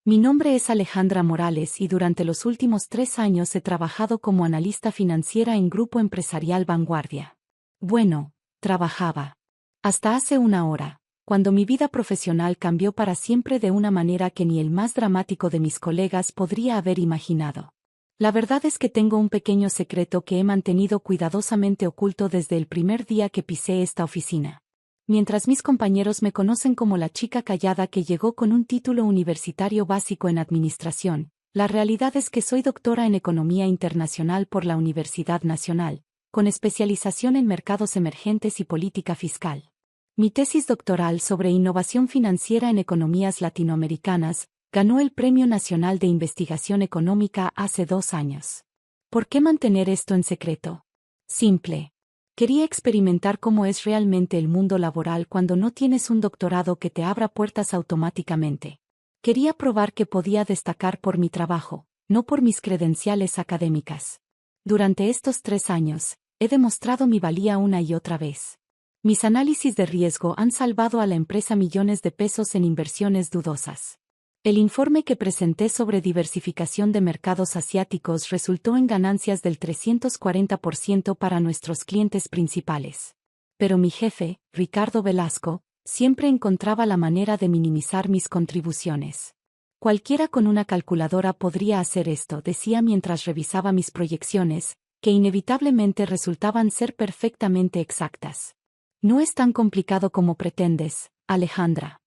Mi nombre es Alejandra Morales y durante los últimos 3 años he trabajado como analista financiera en Grupo Empresarial Vanguardia. Bueno, trabajaba. Hasta hace una hora, cuando mi vida profesional cambió para siempre de una manera que ni el más dramático de mis colegas podría haber imaginado. La verdad es que tengo un pequeño secreto que he mantenido cuidadosamente oculto desde el primer día que pisé esta oficina. Mientras mis compañeros me conocen como la chica callada que llegó con un título universitario básico en administración, la realidad es que soy doctora en Economía Internacional por la Universidad Nacional, con especialización en mercados emergentes y política fiscal. Mi tesis doctoral sobre innovación financiera en economías latinoamericanas ganó el Premio Nacional de Investigación Económica hace 2 años. ¿Por qué mantener esto en secreto? Simple. Quería experimentar cómo es realmente el mundo laboral cuando no tienes un doctorado que te abra puertas automáticamente. Quería probar que podía destacar por mi trabajo, no por mis credenciales académicas. Durante estos 3 años, he demostrado mi valía una y otra vez. Mis análisis de riesgo han salvado a la empresa millones de pesos en inversiones dudosas. El informe que presenté sobre diversificación de mercados asiáticos resultó en ganancias del 340% para nuestros clientes principales. Pero mi jefe, Ricardo Velasco, siempre encontraba la manera de minimizar mis contribuciones. Cualquiera con una calculadora podría hacer esto, decía mientras revisaba mis proyecciones, que inevitablemente resultaban ser perfectamente exactas. No es tan complicado como pretendes, Alejandra.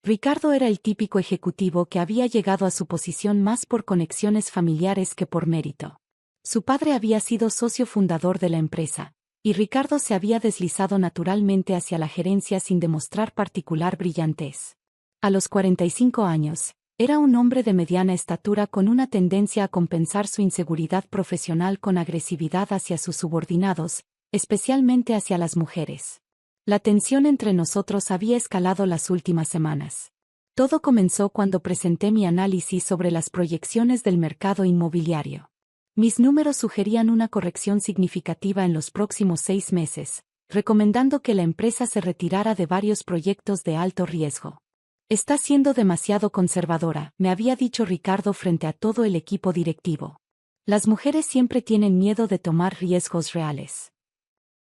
Ricardo era el típico ejecutivo que había llegado a su posición más por conexiones familiares que por mérito. Su padre había sido socio fundador de la empresa, y Ricardo se había deslizado naturalmente hacia la gerencia sin demostrar particular brillantez. A los 45 años, era un hombre de mediana estatura con una tendencia a compensar su inseguridad profesional con agresividad hacia sus subordinados, especialmente hacia las mujeres. La tensión entre nosotros había escalado las últimas semanas. Todo comenzó cuando presenté mi análisis sobre las proyecciones del mercado inmobiliario. Mis números sugerían una corrección significativa en los próximos 6 meses, recomendando que la empresa se retirara de varios proyectos de alto riesgo. Está siendo demasiado conservadora, me había dicho Ricardo frente a todo el equipo directivo. Las mujeres siempre tienen miedo de tomar riesgos reales.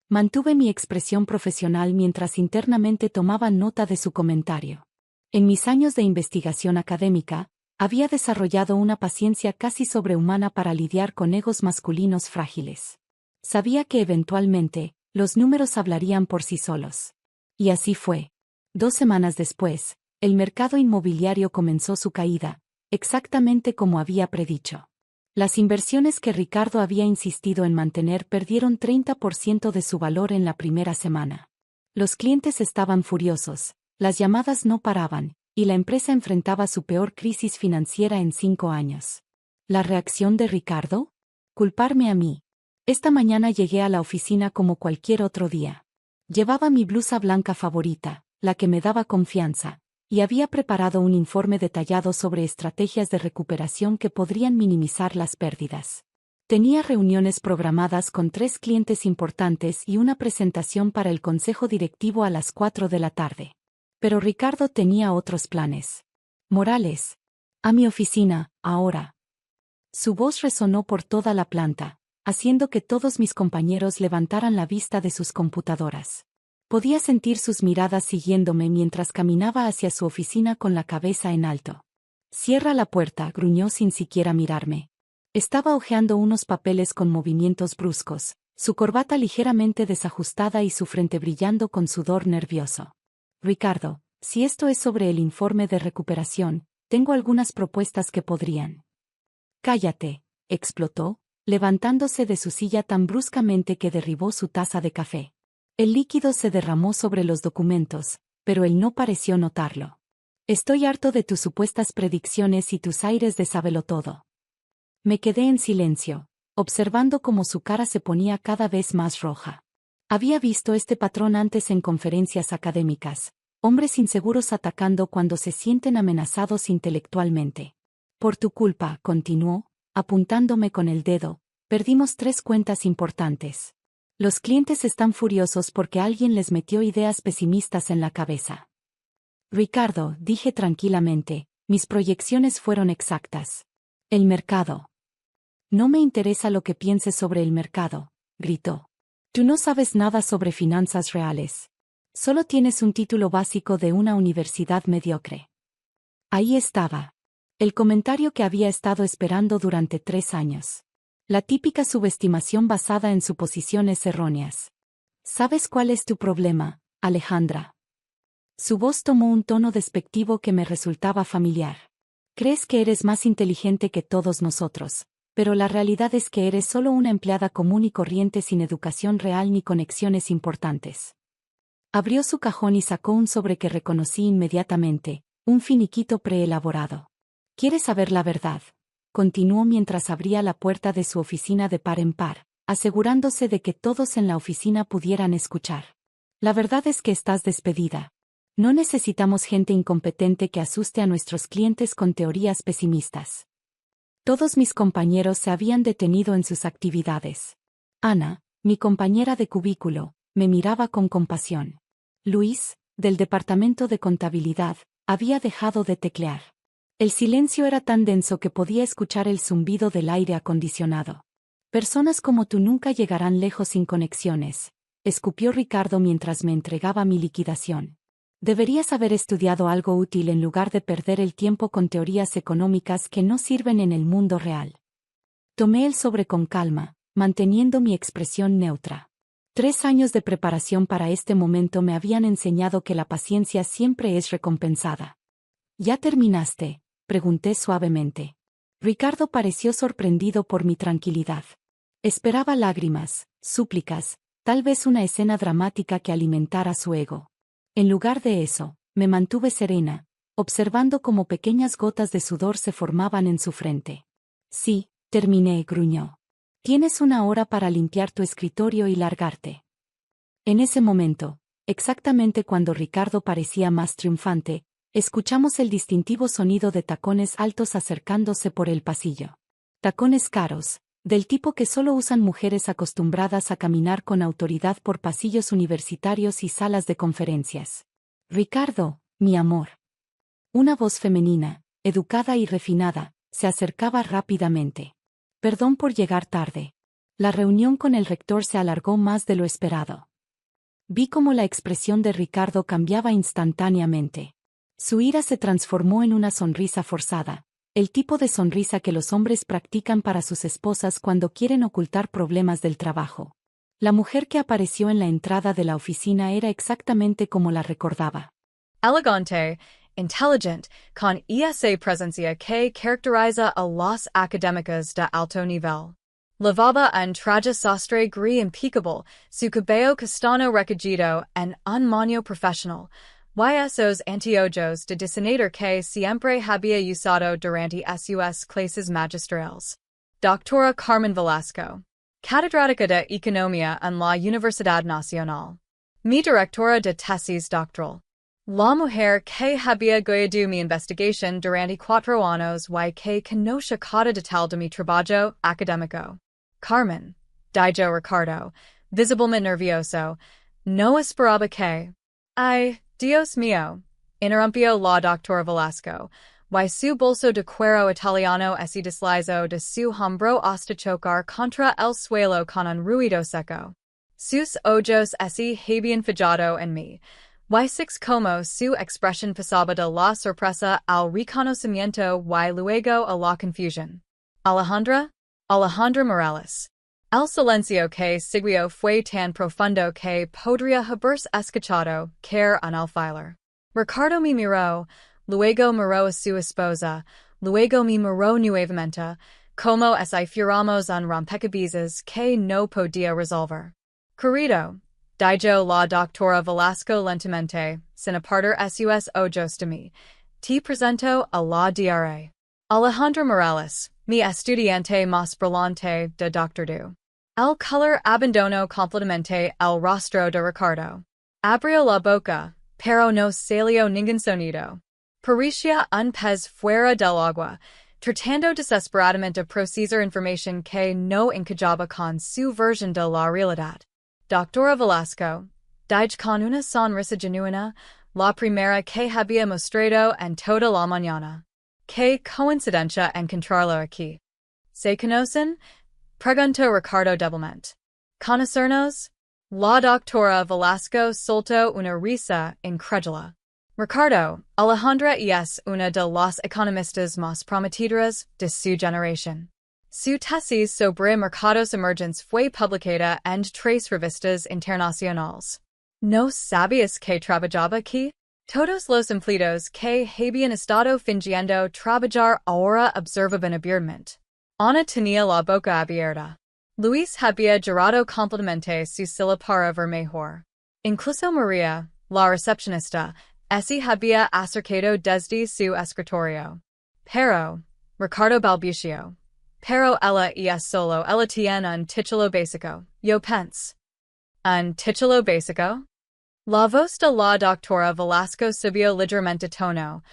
Mantuve mi expresión profesional mientras internamente tomaba nota de su comentario. En mis años de investigación académica, había desarrollado una paciencia casi sobrehumana para lidiar con egos masculinos frágiles. Sabía que eventualmente, los números hablarían por sí solos. Y así fue. 2 semanas después, el mercado inmobiliario comenzó su caída, exactamente como había predicho. Las inversiones que Ricardo había insistido en mantener perdieron 30% de su valor en la primera semana. Los clientes estaban furiosos, las llamadas no paraban, y la empresa enfrentaba su peor crisis financiera en 5 años. ¿La reacción de Ricardo? Culparme a mí. Esta mañana llegué a la oficina como cualquier otro día. Llevaba mi blusa blanca favorita, la que me daba confianza, y había preparado un informe detallado sobre estrategias de recuperación que podrían minimizar las pérdidas. Tenía reuniones programadas con 3 clientes importantes y una presentación para el consejo directivo a las 4 de la tarde. Pero Ricardo tenía otros planes. Morales. A mi oficina, ahora. Su voz resonó por toda la planta, haciendo que todos mis compañeros levantaran la vista de sus computadoras. Podía sentir sus miradas siguiéndome mientras caminaba hacia su oficina con la cabeza en alto. Cierra la puerta, gruñó sin siquiera mirarme. Estaba hojeando unos papeles con movimientos bruscos, su corbata ligeramente desajustada y su frente brillando con sudor nervioso. Ricardo, si esto es sobre el informe de recuperación, tengo algunas propuestas que podrían. Cállate, explotó, levantándose de su silla tan bruscamente que derribó su taza de café. El líquido se derramó sobre los documentos, pero él no pareció notarlo. Estoy harto de tus supuestas predicciones y tus aires de sabelotodo. Me quedé en silencio, observando cómo su cara se ponía cada vez más roja. Había visto este patrón antes en conferencias académicas, hombres inseguros atacando cuando se sienten amenazados intelectualmente. Por tu culpa, continuó, apuntándome con el dedo, perdimos 3 cuentas importantes. Los clientes están furiosos porque alguien les metió ideas pesimistas en la cabeza. Ricardo, dije tranquilamente, Mis proyecciones fueron exactas. El mercado. No me interesa lo que pienses sobre el mercado, gritó. Tú no sabes nada sobre finanzas reales. Solo tienes un título básico de una universidad mediocre. Ahí estaba. El comentario que había estado esperando durante 3 años. La típica subestimación basada en suposiciones erróneas. ¿Sabes cuál es tu problema, Alejandra? Su voz tomó un tono despectivo que me resultaba familiar. Crees que eres más inteligente que todos nosotros, pero la realidad es que eres solo una empleada común y corriente sin educación real ni conexiones importantes. Abrió su cajón y sacó un sobre que reconocí inmediatamente, un finiquito preelaborado. ¿Quieres saber la verdad? Continuó mientras abría la puerta de su oficina de par en par, asegurándose de que todos en la oficina pudieran escuchar. La verdad es que estás despedida. No necesitamos gente incompetente que asuste a nuestros clientes con teorías pesimistas. Todos mis compañeros se habían detenido en sus actividades. Ana, mi compañera de cubículo, me miraba con compasión. Luis, del departamento de contabilidad, había dejado de teclear. El silencio era tan denso que podía escuchar el zumbido del aire acondicionado. Personas como tú nunca llegarán lejos sin conexiones, escupió Ricardo mientras me entregaba mi liquidación. Deberías haber estudiado algo útil en lugar de perder el tiempo con teorías económicas que no sirven en el mundo real. Tomé el sobre con calma, manteniendo mi expresión neutra. 3 años de preparación para este momento me habían enseñado que la paciencia siempre es recompensada. ¿Ya terminaste?, pregunté suavemente. Ricardo pareció sorprendido por mi tranquilidad. Esperaba lágrimas, súplicas, tal vez una escena dramática que alimentara su ego. En lugar de eso, me mantuve serena, observando cómo pequeñas gotas de sudor se formaban en su frente. Sí, terminé, gruñó. Tienes 1 hora para limpiar tu escritorio y largarte. En ese momento, exactamente cuando Ricardo parecía más triunfante, escuchamos el distintivo sonido de tacones altos acercándose por el pasillo. Tacones caros, del tipo que solo usan mujeres acostumbradas a caminar con autoridad por pasillos universitarios y salas de conferencias. Ricardo, mi amor. Una voz femenina, educada y refinada, se acercaba rápidamente. Perdón por llegar tarde. La reunión con el rector se alargó más de lo esperado. Vi cómo la expresión de Ricardo cambiaba instantáneamente. Su ira se transformó en una sonrisa forzada, el tipo de sonrisa que los hombres practican para sus esposas cuando quieren ocultar problemas del trabajo. La mujer que apareció en la entrada de la oficina era exactamente como la recordaba. Elegante, intelligent, con esa presencia que caracteriza a las académicas de alto nivel. Lavaba un traje sastre gris impecable, su cabello castaño recogido en un moño profesional, y esos anteojos de diseñador que siempre había usado durante sus clases magistrales. Doctora Carmen Velasco. Catedrática de Economía en la Universidad Nacional. Mi directora de tesis doctoral. La mujer que había guiado mi investigación durante 4 años y que conocía cada detalle de mi trabajo académico. Carmen, dijo Ricardo, visiblemente nervioso, no esperaba que... Ay, Dios mío, interrumpió la doctora Velasco, y su bolso de cuero italiano se deslizó de su hombro hasta chocar contra el suelo con un ruido seco. Sus ojos se habían fijado en mí, y six como su expresión pasaba de la sorpresa al reconocimiento y luego a la confusión. Alejandra Morales. El silencio que siguió fue tan profundo que podría haberse escuchado caer en el filer. Ricardo me miró, luego miró a su esposa, luego me miró nuevamente, como si fuéramos un rompecabezas que no podía resolver. Querido, dijo la doctora Velasco lentamente, sin apartar sus ojos de mí, te presento a la DR. Alejandra Morales, mi estudiante más brillante de Doctorado. El color abandonó completamente el rostro de Ricardo. Abrió la boca, pero no salió ningún sonido. Parecía un pez fuera del agua, tratando desesperadamente de procesar información que no encajaba con su versión de la realidad. Doctora Velasco, dijo con una sonrisa genuina, la primera que había mostrado en toda la mañana. que coincidencia encontrarlo aquí. ¿Se conocen? Preguntó Ricardo débilmente. ¿Conocernos? La doctora Velasco soltó una risa incrédula. Ricardo, Alejandra es una de las economistas más prometidoras de su generación. Su tesis sobre mercados emergentes fue publicada en 3 revistas internacionales. ¿No sabías que trabajaba aquí? Todos los empleados que habían estado fingiendo trabajar ahora observaban abiertamente. Ana tenía la boca abierta. Luis había jurado completamente su sila para ver mejor. Incluso María, la recepcionista, se había acercado desde su escritorio. Pero, Ricardo balbuceó. Pero ella es solo ella tiene un título básico, yo pense. ¿Un título básico? La voz de la doctora Velasco subió ligeramente tono,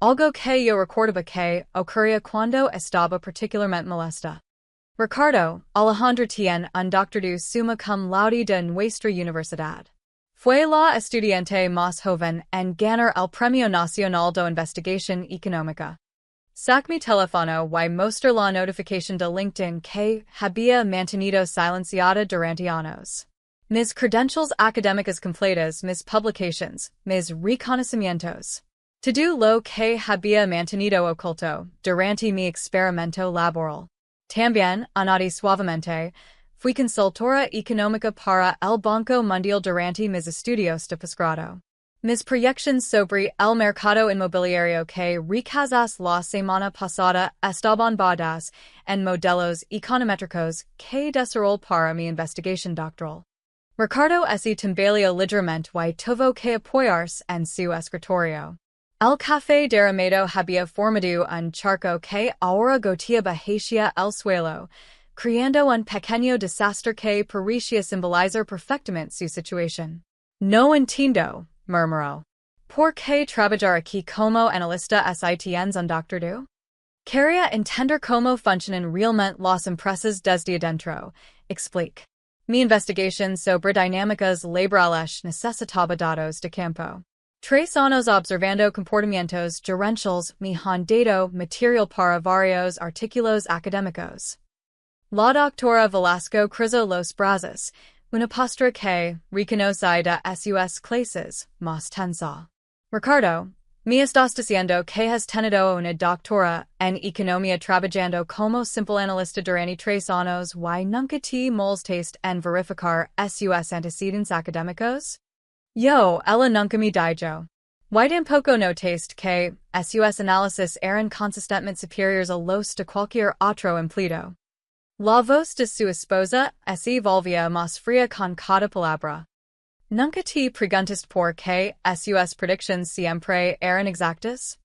algo que yo recordaba que ocurría cuando estaba particularmente molesta. Ricardo, Alejandra tiene un doctorado summa cum laude de nuestra universidad. Fue la estudiante más joven en ganar el Premio Nacional de Investigación Económica. Sac mi teléfono y mostrar la notificación de LinkedIn que había mantenido silenciada durante años. Mis credentials académicas completas, mis publications, mis reconocimientos. Todo lo que había mantenido oculto durante mi experimento laboral. También, añadí suavemente, fui consultora económica para el Banco Mundial durante mis estudios de posgrado. Mis proyecciones sobre el mercado inmobiliario que recazas la semana pasada estaban basadas en modelos econométricos que desarrollé para mi investigación doctoral. Ricardo se tambaleó ligeramente y tuvo que apoyarse en su escritorio. El café derramado había formado un charco que ahora goteaba hacia el suelo, creando un pequeño desastre que parecía simbolizar perfectamente su situación. No entiendo, murmuró. ¿Por qué trabajar aquí como analista si tienes un doctorado? Quería entender cómo funcionan realmente las empresas desde adentro, explique. Mi investigación sobre dinámicas laborales necesitaba datos de campo. 3 años observando comportamientos gerenciales me han dado material para varios artículos académicos. La doctora Velasco cruzó los brazos, una postura que reconoce de sus clases más tensa. Ricardo, me estás diciendo que has tenido una doctora en economía trabajando como simple analista durante 3 años y nunca te molestaste en verificar sus antecedentes académicos? Yo, ella nunca me dijo. Y tampoco notaste que sus análisis eran consistentemente superiores a los de cualquier otro empleado. La voz de su esposa se volvía más fría con cada palabra. ¿Nunca te preguntaste por qué sus predicciones siempre eran exactas?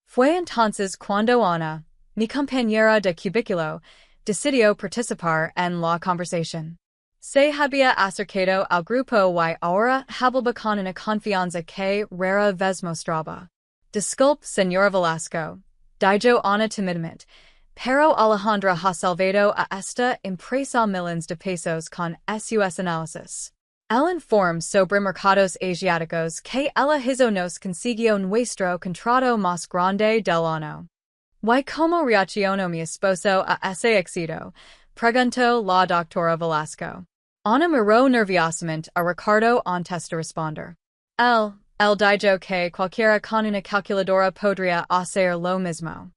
Fue entonces cuando Ana, mi compañera de cubículo, decidió participar en la conversación. Se había acercado al grupo y ahora hablaba con una confianza que rara vez mostraba. Disculpe, señora Velasco, dijo Ana timidamente, pero Alejandra ha salvado a esta empresa millones de pesos con sus análisis. El informe sobre mercados asiáticos que ella hizo nos consiguió nuestro contrato más grande del año. ¿Y cómo reaccionó mi esposo a ese éxito? Preguntó la doctora Velasco. Ana miró nerviosamente a Ricardo antes de responder. Él dijo que cualquiera con una calculadora podría hacer lo mismo.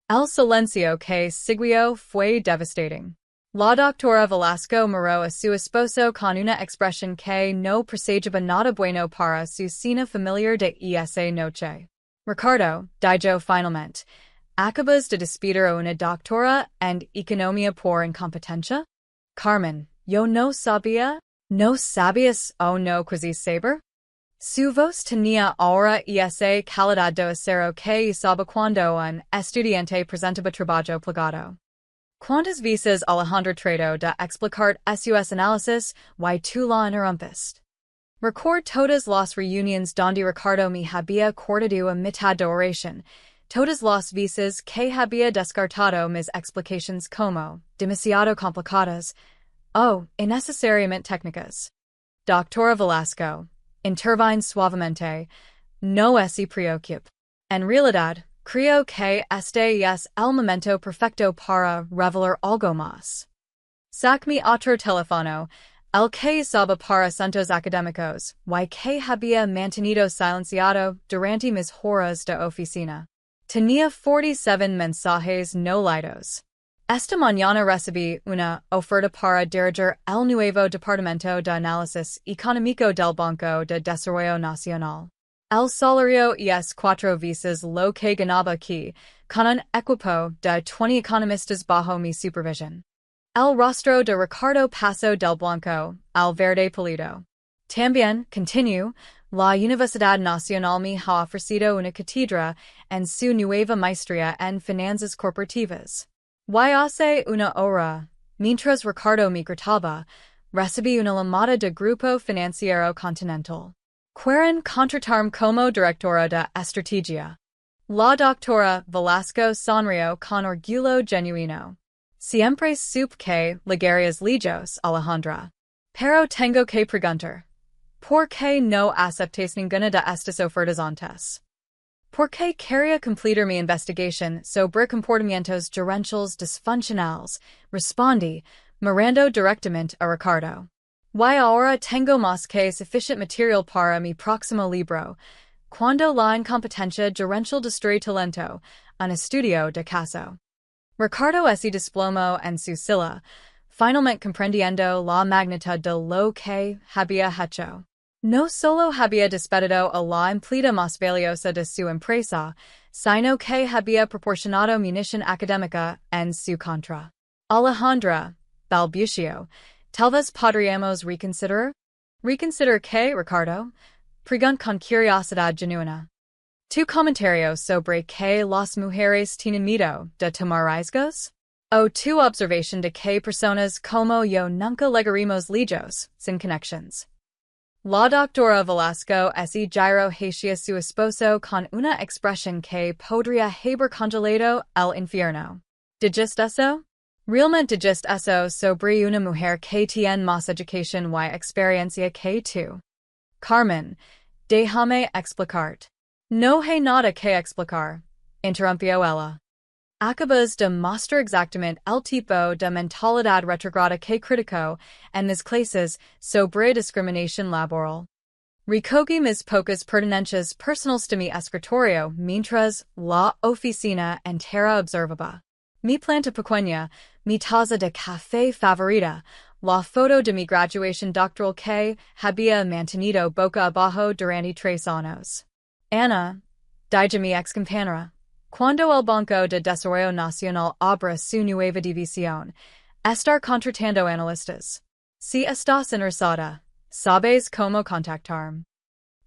El silencio que siguió fue devastating. La doctora Velasco miró a su esposo con una expresión que no presagaba nada bueno para su cena familiar de esa noche. Ricardo, dijo finalmente, ¿acabas de despedir a una doctora en economía por incompetencia? Carmen, yo no sabía. ¿No sabías o no quisiste saber? Su voz tenía ahora esa calidad de acero que usaba cuando un estudiante presentaba trabajo plegado. ¿Cuántas veces Alejandra trató de explicar sus análisis y tú la interrumpiste? Record todas las reuniones donde Ricardo me había cortado a mitad de oración, todas las veces que había descartado mis explicaciones como demasiado complicadas o innecesariamente técnicas. Doctora Velasco, intervine suavemente, no se preocupe. En realidad, Creo que este es el momento perfecto para revelar algo más. Sac mi otro teléfono, el que usaba para asuntos académicos, y que había mantenido silenciado durante mis horas de oficina. Tenía 47 mensajes no leídos. Esta mañana recibí una oferta para dirigir el nuevo Departamento de Análisis Económico del Banco de Desarrollo Nacional. El salario es 4 veces lo que ganaba aquí, con un equipo de 20 economistas bajo mi supervisión. El rostro de Ricardo pasó del blanco al verde pálido. También, continuó, la Universidad Nacional me ha ofrecido una cátedra en su nueva maestría en finanzas corporativas. Y hace una hora, mientras Ricardo me gritaba, recibí una llamada de Grupo Financiero Continental. Quieren contratarme como directora de estrategia. La doctora Velasco sonrió con orgullo genuino. Siempre supe que llegarías lejos, Alejandra. Pero tengo que preguntar. ¿Por qué no aceptas ninguna de estas ofertas antes? Porque quería completar mi investigación sobre comportamientos gerenciales disfuncionales, respondí, mirando directamente a Ricardo. Y ahora tengo más que suficiente material para mi próximo libro, Cuando la incompetencia gerencial destruye talento, un estudio de caso. Ricardo se desplomó en su silla, finalmente comprendiendo la magnitud de lo que había hecho. No solo había despedido a la empleada más valiosa de su empresa, sino que había proporcionado munición académica en su contra. Alejandra, balbució, tal vez podríamos reconsiderar. ¿Reconsiderar qué, Ricardo? Preguntó con curiosidad genuina. ¿Tu comentario sobre que las mujeres tienen miedo de tomar riesgos? ¿O tu observación de que personas como yo nunca llegaremos lejos, sin conexiones? La doctora Velasco se giró hacia su esposo con una expresión que podría haber congelado el infierno. ¿Dijiste eso? ¿Realmente dijiste eso sobre una mujer que tiene más educación y experiencia que tú? Carmen, déjame explicarte. No hay nada que explicar, interrumpió ella. Acabas de mostrar exactamente el tipo de mentalidad retrograda que criticó en mis clases sobre discriminación laboral. Recogí mis pocas pertenencias personales de mi escritorio mientras la oficina entera observaba. Mi planta pequeña, mi taza de café favorita, la foto de mi graduación doctoral que había mantenido boca abajo durante 3 años. Ana, dije mi ex compañera, cuando el Banco de Desarrollo Nacional abra su nueva división, estar contratando analistas. Si estás interesada, sabes cómo contactarme.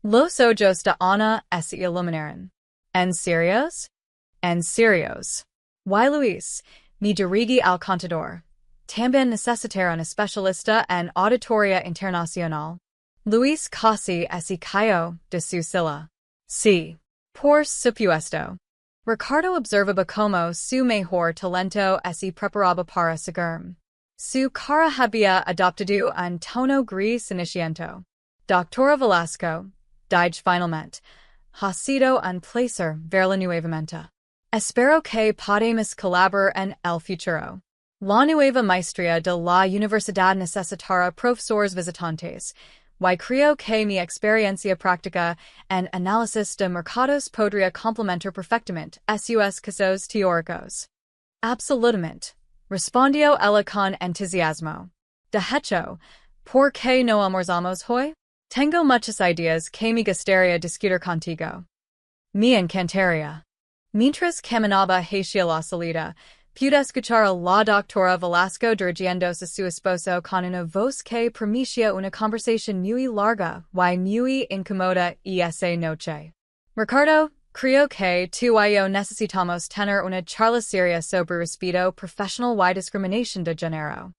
Los ojos de Ana se iluminaron. ¿En serios? En serios. Y Luis, me dirigí al contador. También necesitará un especialista en auditoría internacional. Luis casi se cayó de su silla. Sí. Por supuesto. Ricardo observaba como su mejor talento se preparaba para seguirme. Su cara había adoptado un tono gris ceniciento. Doctora Velasco, dije finalmente, ha sido un placer verla nuevamente. Espero que podamos colaborar en el futuro. La nueva maestría de la universidad necesitará profesores visitantes, y creo que mi experiencia práctica en análisis de mercados podría complementar perfectamente sus casos teóricos. Absolutamente, respondió ella con entusiasmo. De hecho, ¿por qué no almorzamos hoy? Tengo muchas ideas que me gustaría discutir contigo. Me encantaría. Mientras caminaba hacia la salida, pude escuchar a la doctora Velasco dirigiéndose a su esposo con una voz que permitía una conversación muy larga y muy incómoda esa noche. Ricardo, creo que tú y yo necesitamos tener una charla seria sobre respeto profesional y discriminación de género.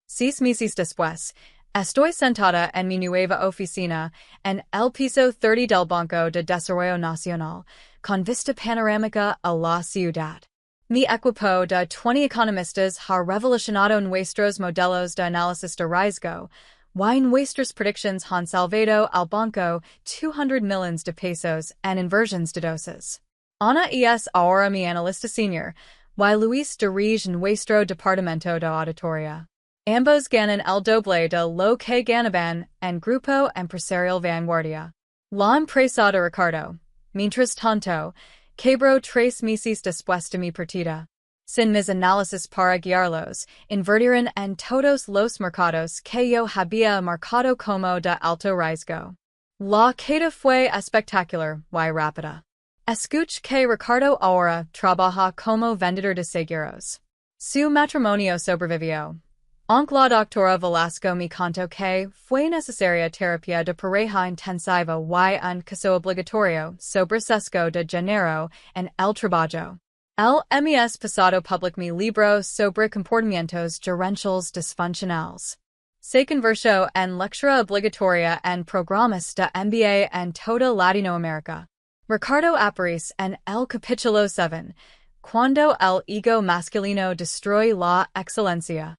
6 meses después, estoy sentada en mi nueva oficina en el piso 30 del Banco de Desarrollo Nacional, con vista panorámica a la ciudad. Mi equipo de 20 economistas ha revolucionado nuestros modelos de análisis de riesgo, y nuestras predictions han salvado al banco 200 millones de pesos en inversiones dudosas. Ana es ahora mi analista senior, y Luis dirige nuestro departamento de auditoría. Ambos ganan el doble de lo que ganaban en Grupo Empresarial Vanguardia. La empresa de Ricardo, mientras tanto, quebró 3 meses después de mi partida. Sin mis análisis para guiarlos, invirtieron en todos los mercados que yo había marcado como de alto riesgo. La caída fue espectacular y rápida. Escuch que Ricardo ahora trabaja como vendedor de seguros. Su matrimonio sobrevivió. Aunque la doctora Velasco me contó que fue necesaria terapia de pareja intensiva y un caso obligatorio sobre sesgo de género en el trabajo. El mes pasado public mi libro sobre comportamientos gerenciales disfuncionales. Se convirtió en lectura obligatoria en programas de MBA en toda Latinoamérica. Ricardo aparece en el capítulo 7, cuando el ego masculino destruye la excelencia.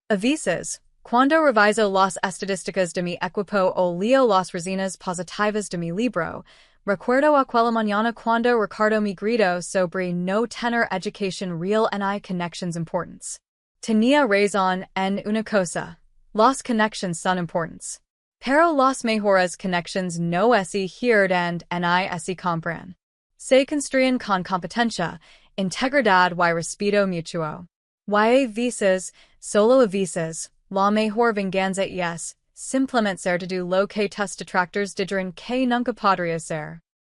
A veces, cuando reviso las estadísticas de mi equipo o leo las reseñas positivas de mi libro, recuerdo aquella mañana cuando Ricardo me gritó sobre no tener education real ni connections importantes. Tenía razón en una cosa. Las connections son importantes. Pero las mejores connections no se hierdan ni se compran. Se construyen con competencia, integridad y respeto mutuo. Y a veces, solo a veces, la mejor venganza es simplemente ser de lo que tus detractors dijeron que nunca podría ser.